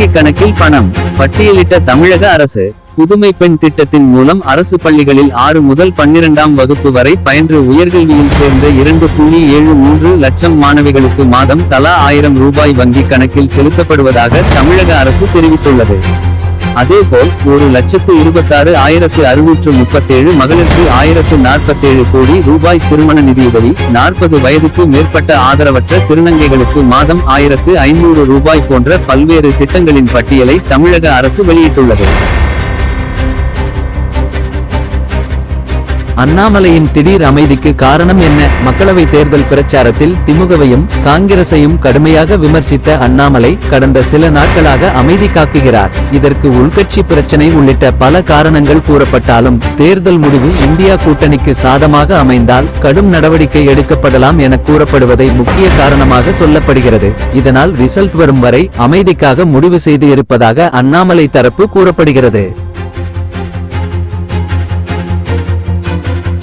வங்கி கணக்கில் பணம் பட்டியலிட்ட தமிழக அரசு. புதுமை பெண் திட்டத்தின் மூலம் அரசு பள்ளிகளில் 6 முதல் 12ஆம் வகுப்பு வரை பயின்று உயர்கல்வியில் சேர்ந்த 2.73 லட்சம் மாணவிகளுக்கு மாதம் தலா 1000 ரூபாய் வங்கி கணக்கில் செலுத்தப்படுவதாக தமிழக அரசு தெரிவித்துள்ளது. அதேபோல் 1,26,637 மகளிருக்கு 1047 கோடி ரூபாய் திருமண நிதியுதவி, 40 வயதுக்கு மேற்பட்ட ஆதரவற்ற திருநங்கைகளுக்கு மாதம் 1500 ரூபாய் போன்ற பல்வேறு திட்டங்களின் பட்டியலை தமிழக அரசு வெளியிட்டுள்ளது. அண்ணாமலையின் திடீர் அமைதிக்கு காரணம் என்ன? மக்களவை தேர்தல் பிரச்சாரத்தில் திமுகவையும் காங்கிரசையும் கடுமையாக விமர்சித்த அண்ணாமலை கடந்த சில நாட்களாக அமைதி காக்குகிறார். இதற்கு உள்கட்சி பிரச்சனை உள்ளிட்ட பல காரணங்கள் கூறப்பட்டாலும் தேர்தல் முடிவு இந்தியா கூட்டணிக்கு சாதமாக அமைந்தால் கடும் நடவடிக்கை எடுக்கப்படலாம் என கூறப்படுவதை முக்கிய காரணமாக சொல்லப்படுகிறது. இதனால் ரிசல்ட் வரும் வரை அமைதிக்காக முடிவு செய்து இருப்பதாக அண்ணாமலை தரப்பு கூறப்படுகிறது.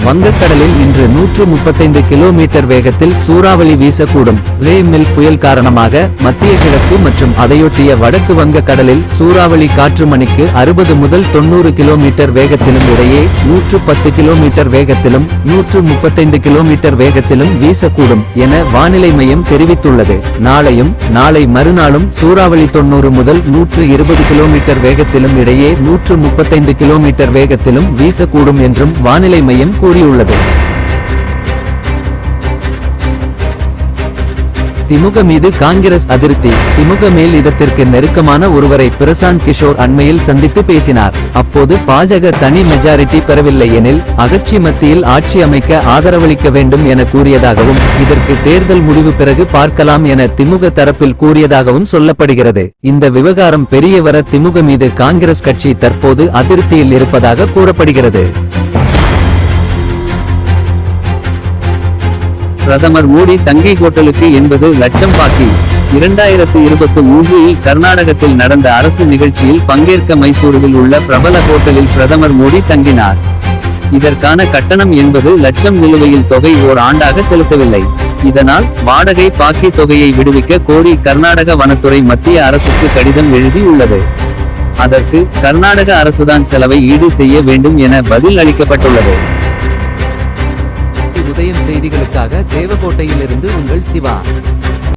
வங்கக்கடலில் இன்று 135 கிலோமீட்டர் வேகத்தில் சூறாவளி வீசக்கூடும். ரே மில் புயல் காரணமாக மத்திய கிழக்கு மற்றும் அதையொட்டிய வடக்கு வங்க கடலில் சூறாவளி காற்று மணிக்கு 60 முதல் 90 கிலோமீட்டர் வேகத்திலும் இடையே 110 கிலோமீட்டர் வேகத்திலும் 135 கிலோமீட்டர் வேகத்திலும் வீசக்கூடும் என வானிலை மையம் தெரிவித்துள்ளது. நாளையும் நாளை மறுநாளும் சூறாவளி 90 முதல் 120 கிலோமீட்டர் வேகத்திலும் இடையே 135 கிலோமீட்டர் வேகத்திலும் வீசக்கூடும் என்றும் வானிலை மையம் கூறியுள்ளது. திமுக மீது காங்கிரஸ் அதிருப்தி. திமுக மேல் இதத்திற்கு நெருக்கமான ஒருவரை பிரசாந்த் கிஷோர் அண்மையில் சந்தித்து பேசினார். அப்போது பாஜக தனி மெஜாரிட்டி பெறவில்லை எனில் அகட்சி மத்தியில் ஆட்சி அமைக்க ஆதரவளிக்க வேண்டும் என கூறியதாகவும் இதற்கு தேர்தல் முடிவு பிறகு பார்க்கலாம் என திமுக தரப்பில் கூறியதாகவும் சொல்லப்படுகிறது. இந்த விவகாரம் பெரிய வர திமுக மீது காங்கிரஸ் கட்சி தற்போது அதிருப்தியில் இருப்பதாக கூறப்படுகிறது. பிரதமர் மோடி தங்கை ஹோட்டலுக்கு 80 லட்சம் பாக்கி. 2023இல் கர்நாடகத்தில் நடந்த அரசு நிகழ்ச்சியில் பங்கேற்க மைசூருவில் உள்ள பிரபல ஹோட்டலில் பிரதமர் மோடி தங்கினார். இதற்கான கட்டணம் 80 லட்சம் நிலுவையில் தொகை ஓர் ஆண்டாக செலுத்தவில்லை. இதனால் வாடகை பாக்கி தொகையை விடுவிக்க கோரி கர்நாடக வனத்துறை மத்திய அரசுக்கு கடிதம் எழுதியுள்ளது. அதற்கு கர்நாடக அரசுதான் செலவை ஈடு செய்ய வேண்டும் என பதில் அளிக்கப்பட்டுள்ளது. உதயம் செய்திகளுக்காக தேவகோட்டையிலிருந்து உங்கள் சிவா.